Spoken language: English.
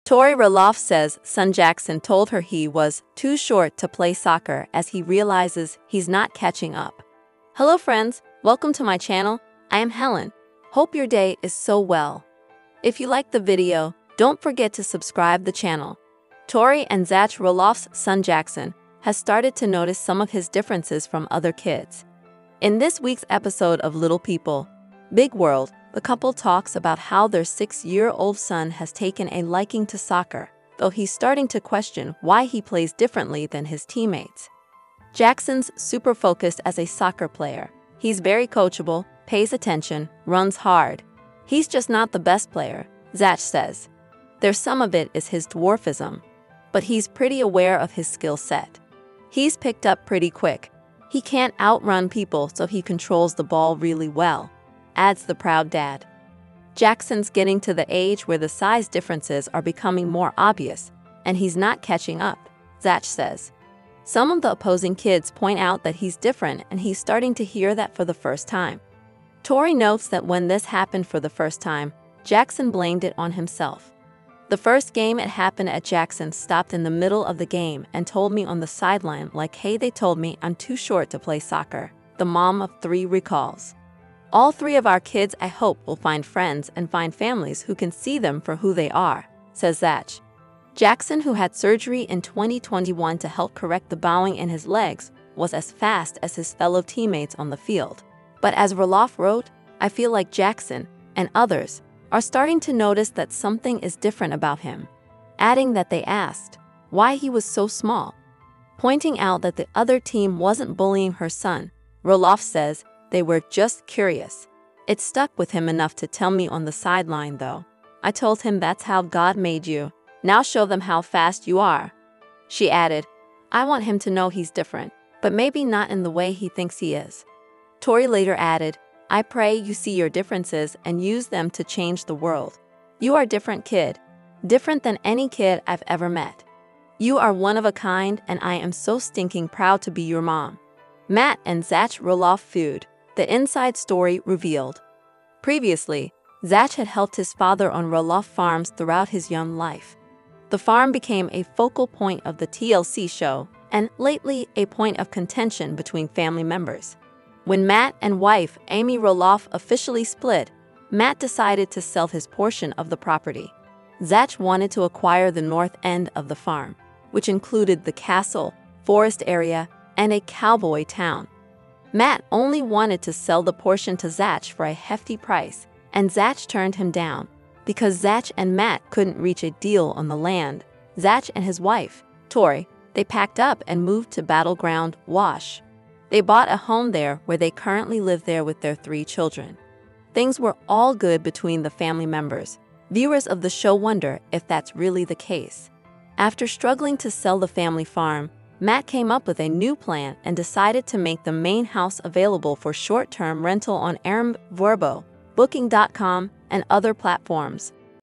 Tori Roloff says son Jackson told her he was too short to play soccer as he realizes he's not catching up. Hello friends, welcome to my channel. I am Helen. Hope your day is so well. If you like the video, don't forget to subscribe the channel. Tori and Zach Roloff's son Jackson has started to notice some of his differences from other kids. In this week's episode of Little People, Big World, the couple talks about how their 6-year-old son has taken a liking to soccer, though he's starting to question why he plays differently than his teammates. Jackson's super focused as a soccer player. He's very coachable, pays attention, runs hard. He's just not the best player, Zach says. There's some of it is his dwarfism, but he's pretty aware of his skill set. He's picked up pretty quick. He can't outrun people, so he controls the ball really well, adds the proud dad. Jackson's getting to the age where the size differences are becoming more obvious, and he's not catching up, Zach says. Some of the opposing kids point out that he's different, and he's starting to hear that for the first time. Tori notes that when this happened for the first time, Jackson blamed it on himself. The first game it happened at, Jackson stopped in the middle of the game and told me on the sideline like, "Hey, they told me I'm too short to play soccer," the mom of 3 recalls. All 3 of our kids, I hope, will find friends and find families who can see them for who they are, says Zach. Jackson, who had surgery in 2021 to help correct the bowing in his legs, was as fast as his fellow teammates on the field. But as Roloff wrote, "I feel like Jackson and others are starting to notice that something is different about him," adding that they asked why he was so small. Pointing out that the other team wasn't bullying her son, Roloff says, "They were just curious. It stuck with him enough to tell me on the sideline though. I told him that's how God made you. Now show them how fast you are." She added, "I want him to know he's different, but maybe not in the way he thinks he is." Tori later added, "I pray you see your differences and use them to change the world. You are a different kid, different than any kid I've ever met. You are one of a kind, and I am so stinking proud to be your mom." Matt and Zach Roloff feud. The inside story revealed. Previously, Zach had helped his father on Roloff farms throughout his young life. The farm became a focal point of the TLC show, and lately a point of contention between family members. When Matt and wife Amy Roloff officially split, Matt decided to sell his portion of the property. Zach wanted to acquire the north end of the farm, which included the castle, forest area, and a cowboy town. Matt only wanted to sell the portion to Zach for a hefty price, and Zach turned him down. Because Zach and Matt couldn't reach a deal on the land, Zach and his wife, Tori, they packed up and moved to Battleground, Wash. They bought a home there where they currently live there with their 3 children. Things were all good between the family members. Viewers of the show wonder if that's really the case. After struggling to sell the family farm, Matt came up with a new plan and decided to make the main house available for short-term rental on Airbnb, Booking.com, and other platforms.